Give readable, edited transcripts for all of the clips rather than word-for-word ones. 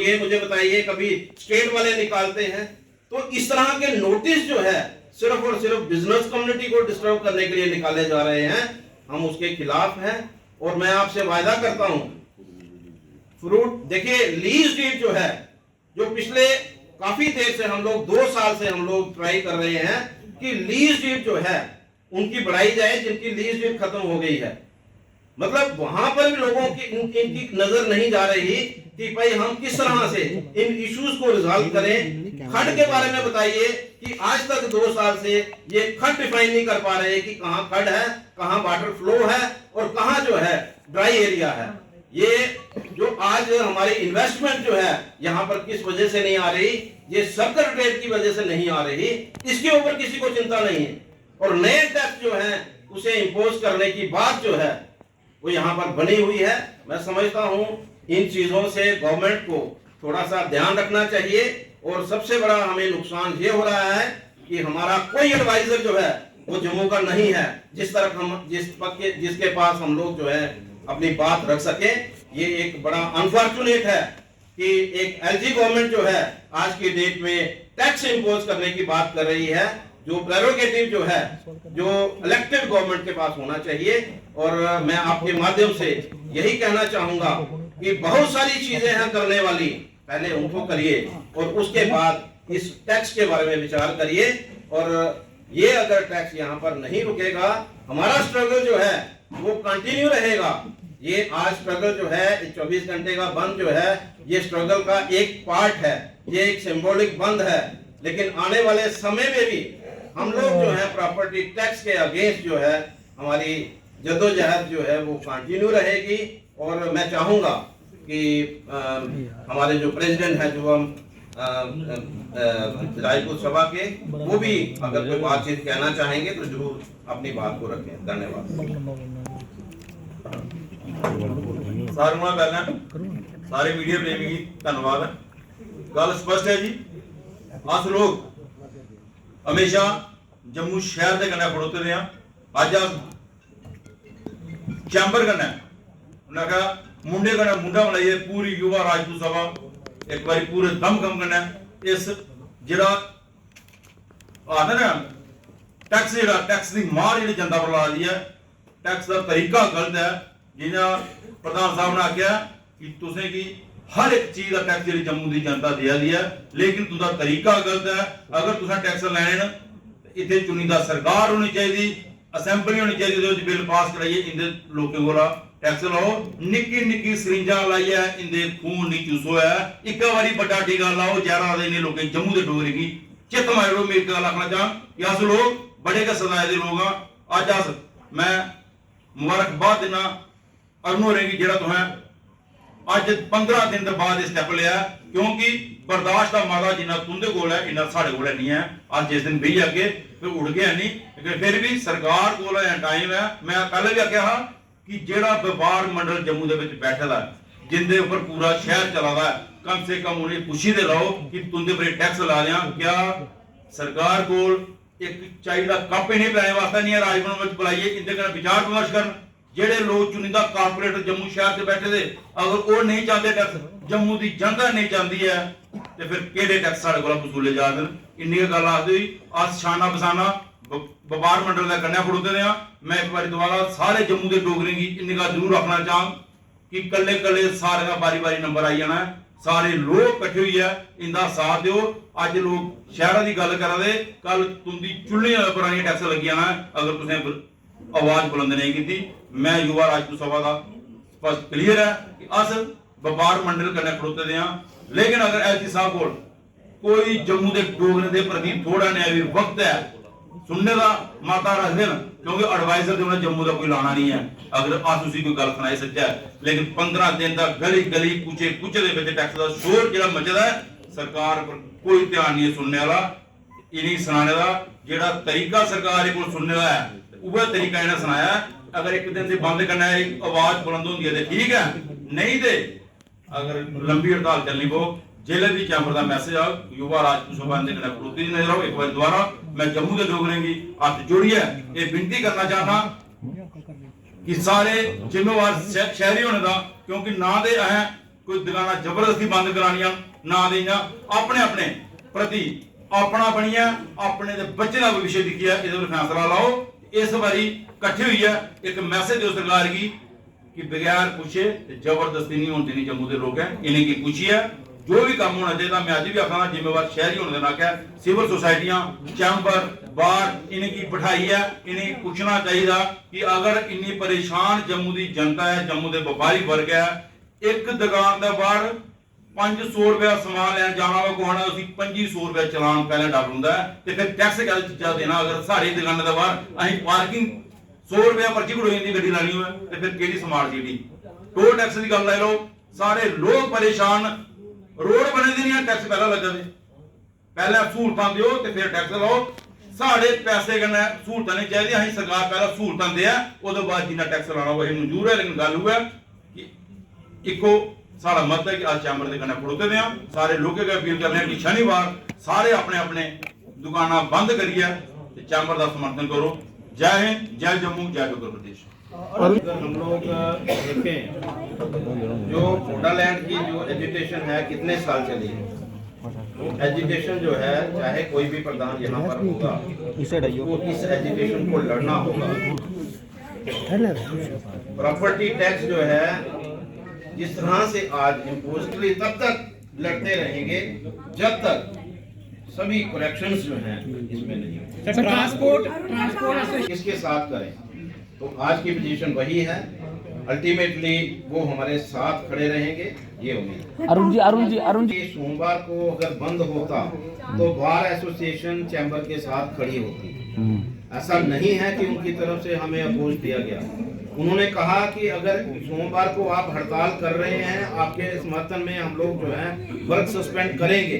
ये मुझे बताइए, कभी स्टेट वाले निकालते हैं? तो इस तरह के नोटिस जो है सिर्फ और सिर्फ बिजनेस कम्युनिटी को डिस्टर्ब करने के लिए निकाले जा रहे हैं। हम उसके खिलाफ हैं और मैं आपसे वायदा करता हूं, फ्रूट देखिए, लीज डीड जो है, जो पिछले काफी देर से हम लोग 2 साल से हम लोग ट्राई कर रहे हैं कि लीज डीड जो है उनकी बढ़ाई जाए, जिनकी लीज डीड खत्म हो गई है। मतलब वहां पर भी लोगों की इनकी नजर नहीं जा रही कि भाई हम किस तरह से इन इश्यूज को रिजॉल्व करें। खड के बारे में बताइए कि आज तक 2 साल से ये खड डिफाइन नहीं कर पा रहे कि कहां खड है, कहां वाटर फ्लो है और कहां जो है ड्राई एरिया है। ये जो आज हमारी इन्वेस्टमेंट जो है यहां पर किस वजह से नहीं आ रही, ये सर्कल रेट की वजह से नहीं आ रही, इसके ऊपर किसी को चिंता नहीं है। और नए टैक्स जो है उसे इंपोज करने की बात जो है वो यहाँ पर बनी हुई है। मैं समझता हूँ इन चीजों से गवर्नमेंट को थोड़ा सा ध्यान रखना चाहिए। और सबसे बड़ा हमें नुकसान ये हो रहा है कि हमारा कोई एडवाइजर जो है वो जम्मू का नहीं है, जिसके पास हम लोग जो है अपनी बात रख सके। ये एक बड़ा अनफॉर्चुनेट है कि एक एलजी गवर्नमेंट जो है आज की डेट में टैक्स इंपोज करने की बात कर रही है, जो प्रेरोगेटिव जो है जो इलेक्टेड गवर्नमेंट के पास होना चाहिए। और मैं आपके माध्यम से यही कहना चाहूंगा कि बहुत सारी चीजें हैं करने वाली, पहले उनको करिए और उसके बाद इस टैक्स के बारे में विचार करिए। और ये अगर टैक्स यहाँ पर नहीं रुकेगा, हमारा स्ट्रगल जो है वो कंटिन्यू रहेगा। ये आज स्ट्रगल जो है 24 घंटे का बंद जो है, ये स्ट्रगल का एक पार्ट है, ये एक सिंबॉलिक बंद है। लेकिन आने वाले समय में भी हम लोग जो है प्रॉपर्टी टैक्स के अगेंस्ट जो है हमारी जद्दोजहद जो है वो कंटिन्यू रहेगी। और मैं चाहूंगा कि हमारे जो प्रेसिडेंट है, जो हम राजपूत सभा के, वो भी अगर कोई बातचीत कहना चाहेंगे तो जरूर अपनी बात को रखें। धन्यवाद। सारे मीडिया प्रेमी की धन्यवाद। गल स्पष्ट है जी, अस लोग हमेशा जम्मू शहर के कन्नै खड़ोते रहे हैं। अज अस चैंबर कन्नै उन्हें कहा मुंडे कन्नै मुंडा बनाइए, पूरी युवा राजपूत सभा एक बार पूरे दमखम कन्नै इस जिहड़ा आखदे ना टैक्स जिहड़ा टैक्स की मार जिहड़ी जनता पर ला दी है, टैक्स का तरीका गलत है। जिन्हें प्रधान साहब ने आख्या कि तुसें की हर एक चीज का टैक्स जी जम्मू की जनता दिया दी है, लेकिन तुझा तरीका गलत है। अगर तुसा टैक्स लैने इतने चुनिंदा सरकार होनी चाहिए, असैंबली होनी चाहिए, बिल पास कराइए, इंदे लोगों को टैक्स लाओ। निक्की निक्की सरिंजा लाइए इंदे खून नहीं चूसो है, एक बारी बड़ा टीका लाओ, जहरा देने लोग जम्मू के डोगरे की चित मारो। मैं एक गल आखना चाह कि अस लोग बड़े गै सदाए के लोग हाँ। अज अस मैं मुबारकबाद देना अरुण होरें की, जेड़ा तुसें अज 15 दिन के बाद स्टैप लिया, क्योंकि बर्दाश्त का मादा जिन्ना तुंदे कोल है इन्ना साढ़े कोल नहीं है। अज जिस दिन बही अगे फिर उड़ गया नहीं, लेकिन फिर भी सरकार कोल टाइम है। मैं पहले भी आख्या कि जेड़ा व्यापार मंडल जम्मू के बैठे दा जिंदे ऊपर पूरा शहर चला दा, कम से कम उन्हें पुछी दे रहो कि तुंदे पर टैक्स ला दें। क्या सरकार कोल एक चाहिए कप ही नहीं पैने वास्ते नहीं है, राजभवन में बुलाइए, इनके कन्नै विचार विमर्श करन। जेडे लोग चुनिंदा कारपोरेटर जम्मू शहर से बैठे थे, अगर वो नहीं चाहते टैक्स, जम्मू की जनता नहीं चाहती है, तो फिर केड़े टैक्स साढ़े को वसूले जा रहे हैं। इन्नी गल आखदी हुई अस शाना बसाना व्यापार मंडल का कन्नै खड़ोते रहे। मैं एक बार दोबारा सारे जम्मू के डोगरे की इन्नी गल जरूर रखना चाह कि कल्ले कल्ले सारे का बारी बारी नंबर आई जाना है, सारे लोग कट्ठे हुई है, इनका साथ दो। अज लोग शहर की गल करा दे, कल तुंदी चुल्ली पर टैक्स लगी जाना है अगर तुसें आवाज बुलंद नहीं की। मैं युवा राजपूत सभा का स्पष्ट क्लियर है कि अस व्यापार मंडल कन्नै खड़ोते दे हां। लेकिन अगर एलजी साहब को कोई जम्मू के डोगरे के प्रति थोड़ा नेहा भी वक्त है सुनने का माता रख देन, क्योंकि एडवाइजर तो उन्हें जम्मू का कोई लाना नहीं है। अगर अस उसी कोई गल सुनाई सच्चा है, लेकिन 15 दिन तक गली गली कुचे कुचे के टैक्स का शोर जो मचदा है, सरकार पर कोई ध्यान नहीं है सुनने वाला। इन्हीं सुनाने का जो तरीका सरकार को सुनने का है, वह तरीका इन्हें सुनाया। अगर एक दिन से बंद करना है, आवाज बुलंद होती है तो ठीक है, नहीं तो अगर लंबी हड़ताल चलनी पो, जिले की चैंबर का मैसेज आ युवा राजपूत सभा के खड़ोती नजर आओ। एक बार दोबारा मैं जम्मू के डोगरे की हाथ जोड़िए ये विनती करना चाहता कि सारे जिम्मेवार शहरी होने का, क्योंकि ना दे अं कोई दुकाना जबरदस्ती बंद करानियां ना देना, अपने अपने प्रति अपना बनिया, अपने दे बच्चे का भविष्य दिखिया इहदे पर फैसला लाओ। इस बारी इकट्ठी हुई है, एक मैसेज दो सरकार की कि बगैर पूछे जबरदस्ती नहीं होनी चाहिए। जम्मू के लोग हैं, इन्हें की पूछिए जो भी काम होना चाहिए। मैं अज भी आखा जिम्मेवार शहरी होने के नाते सिविल सोसाइटियां, चैंबर, बार इन्हें की बिठाई है, इन्हें पूछना चाहिए कि अगर इन्नी परेशान जम्मू की जनता है, जम्मू के व्यापारी वर्ग है, एक दुकान के बाहर 500 रुपया समान लैन जाना वा कोहना 2500 रुपया चलान पहले डर होंगे, तो फिर टैक्स क्या चीजा देना। अगर सारी दुकान के बाहर अं पार्किंग 100 रुपया पर्ची कटोई जाती गड्डी लानी हो, तो फिर केड़ी स्मार्ट सिटी टोल टैक्स की गल लै लो। सारे लोग परेशान, रोड बने दे नहीं, टैक्स पहला लगा दे, पहले सहूलतां दो तो फिर टैक्स लो। साढ़े पैसे कन्नै सहूलतां नहीं चाहिए, अं सरकार पहला सहूलतां दे, उस बाद जिन्ना टैक्स लाना वो मंजूर है। लेकिन गल हुआ कि इको सारा मत है कि आज चैंबर के कन्नै खड़ोते दे, सारे लोगों के अपील करने हैं कि शनिवार सारे अपने अपने दुकाना बंद करिए, चैंबर का समर्थन करो। जय हिंद, जय जम्मू, जय उत्तर प्रदेश। अगर हम लोग देखें जो बोडोलैंड की जो एजुटेशन है कितने साल चली है, एजुटेशन जो है चाहे कोई भी प्रधान यहाँ पर होगा वो इस एजुटेशन को लड़ना होगा। प्रॉपर्टी टैक्स जो है जिस तरह से आज इम्पोज तब तक लड़ते रहेंगे जब तक सभी करेक्शंस जो हैं इसमें नहीं होंगे। ट्रांसपोर्ट किसके साथ करें, तो आज की पोजीशन वही है। अल्टीमेटली वो हमारे साथ खड़े रहेंगे, ये उम्मीद। अरुण जी सोमवार को अगर बंद होता तो बार एसोसिएशन चैंबर के साथ खड़ी होती। ऐसा नहीं है कि उनकी तरफ से हमें अपोज दिया गया। उन्होंने कहा कि अगर सोमवार को आप हड़ताल कर रहे हैं, आपके समर्थन में हम लोग जो है वर्क सस्पेंड करेंगे।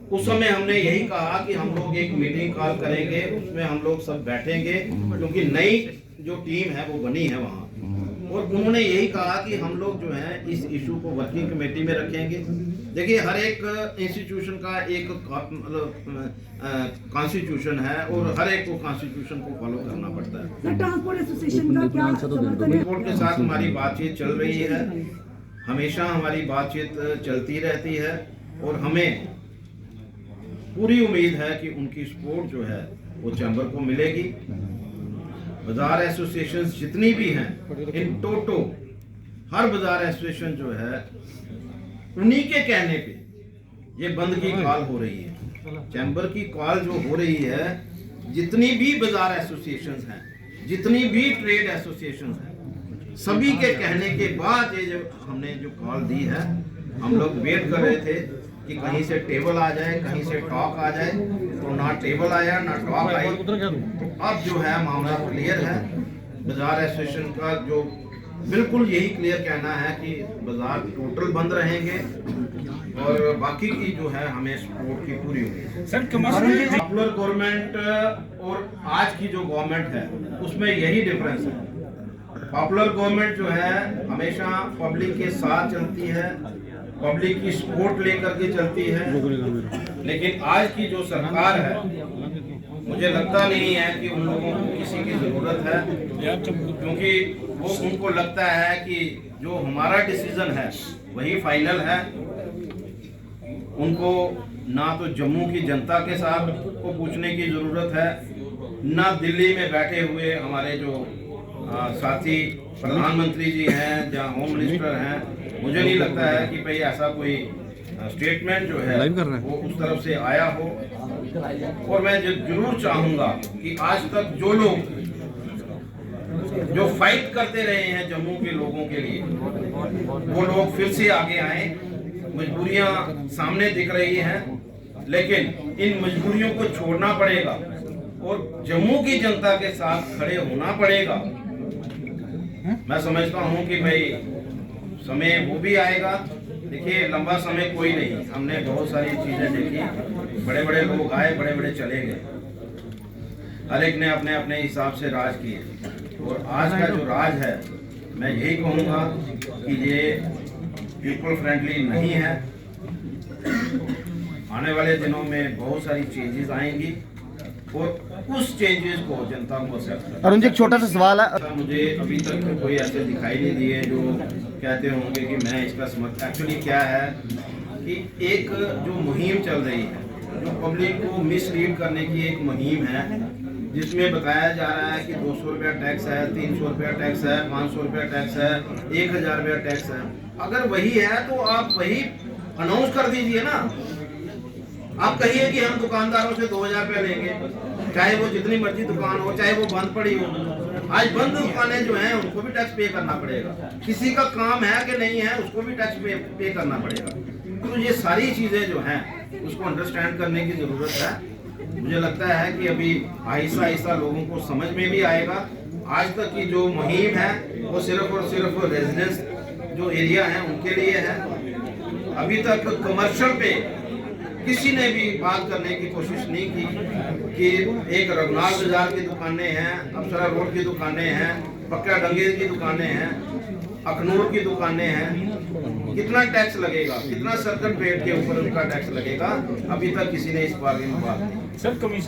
उस समय हमने यही कहा कि हम लोग एक मीटिंग कॉल करेंगे, उसमें हम लोग सब बैठेंगे, क्योंकि नई जो टीम है वो बनी है वहाँ। और उन्होंने यही कहा कि हम लोग जो है इस इशू को वर्किंग कमेटी में रखेंगे। देखिए हर एक इंस्टीट्यूशन का एक कॉन्स्टिट्यूशन है और हर एक को कॉन्स्टिट्यूशन को फॉलो करना पड़ता है। ट्रांसपोर्ट एसोसिएशन का क्या समर्थन है? बोर्ड के साथ हमारी बातचीत चल रही है, हमेशा हमारी बातचीत चलती रहती है और हमें पूरी उम्मीद है कि उनकी सपोर्ट जो है वो चैंबर को मिलेगी। बाजार एसोसिएशन जितनी भी हैं इन टोटो हर बाजार एसोसिएशन जो है उन्हीं के कहने पे ये बंद की कॉल हो रही है। चैंबर की कॉल जो हो रही है, जितनी भी बाजार एसोसिएशंस हैं, जितनी भी ट्रेड एसोसिएशंस हैं, सभी के कहने के बाद ये जो हमने जो कॉल दी है, हम लोग वेट कर रहे थे कि कहीं से टेबल आ जाए, कहीं से टॉक आ जाए, तो ना टेबल आया ना टॉक आई। अब जो है मामला क्लियर है। बाजार एसोसिएशन का जो बिल्कुल यही क्लियर कहना है कि बाजार टोटल बंद रहेंगे और बाकी की जो है हमें सपोर्ट की पूरी उम्मीद है। पॉपुलर गवर्नमेंट और आज की जो गवर्नमेंट है उसमें यही डिफरेंस है। पॉपुलर गवर्नमेंट जो है हमेशा पब्लिक के साथ चलती है, पब्लिक की सपोर्ट लेकर के चलती है। लेकिन आज की जो सरकार है मुझे लगता नहीं है कि उन लोगों को किसी की जरूरत है, क्योंकि वो उनको लगता है कि जो हमारा डिसीजन है वही फाइनल है। उनको ना तो जम्मू की जनता के साथ को पूछने की जरूरत है, ना दिल्ली में बैठे हुए हमारे जो साथी प्रधानमंत्री जी हैं या होम मिनिस्टर हैं। मुझे नहीं लगता है कि भाई ऐसा कोई स्टेटमेंट जो है वो उस तरफ से आया हो। और मैं जरूर चाहूंगा कि आज तक जो लोग जो फाइट करते रहे हैं जम्मू के लोगों के लिए, वो लोग फिर से आगे आए। मजबूरियां सामने दिख रही हैं, लेकिन इन मजबूरियों को छोड़ना पड़ेगा और जम्मू की जनता के साथ खड़े होना पड़ेगा। मैं समझता हूं कि भाई समय वो भी आएगा। देखिए लंबा समय कोई नहीं, हमने बहुत सारी चीजें देखी, बड़े बड़े लोग आए, बड़े बड़े चले गए, हर एक ने अपने अपने हिसाब से राज किए। और आज का जो राज है, मैं यही कहूँगा कि ये पीपल फ्रेंडली नहीं है। आने वाले दिनों में बहुत सारी चेंजेस आएंगी। और उस चेंजेस को जनता को एक्सेप्ट करे। अरुण जी एक छोटा सा सवाल है। मुझे अभी तक तो कोई ऐसे दिखाई नहीं दिए जो कहते होंगे कि मैं इसका समर्थन। एक्चुअली क्या है कि एक जो मुहिम चल रही है, जो पब्लिक को मिसलीड करने की एक मुहिम है, जिसमें बताया जा रहा है कि 200 रुपया टैक्स है, 300 रुपया टैक्स है, 500 रुपया टैक्स है, 1000 रुपया टैक्स है। अगर वही है तो आप वही अनाउंस कर दीजिए ना। आप कहिए कि हम दुकानदारों से 2000 रुपया लेंगे, चाहे वो जितनी मर्जी दुकान हो, चाहे वो बंद पड़ी हो। आज बंद दुकानें जो हैं उनको भी टैक्स पे करना पड़ेगा। किसी का काम है कि नहीं है उसको भी टैक्स पे करना पड़ेगा। तो ये सारी चीजें जो हैं उसको अंडरस्टैंड करने की जरूरत है। मुझे लगता है कि अभी आहिस्ता आहिस्ता लोगों को समझ में भी आएगा। आज तक की जो मुहिम है वो सिर्फ और सिर्फ रेजिडेंस जो एरिया है उनके लिए है। अभी तक कमर्शियल पे किसी ने भी बात करने की कोशिश नहीं की कि एक रघुनाथ बाजार की दुकानें हैं, अप्सरा रोड की दुकानें हैं, पक्का डंगेर की दुकानें हैं, अखनूर की दुकानें हैं, कितना टैक्स लगेगा, कितना सर्कल रेट के ऊपर उनका टैक्स लगेगा, अभी तक किसी ने इस बारे में बात नहीं। Sir commission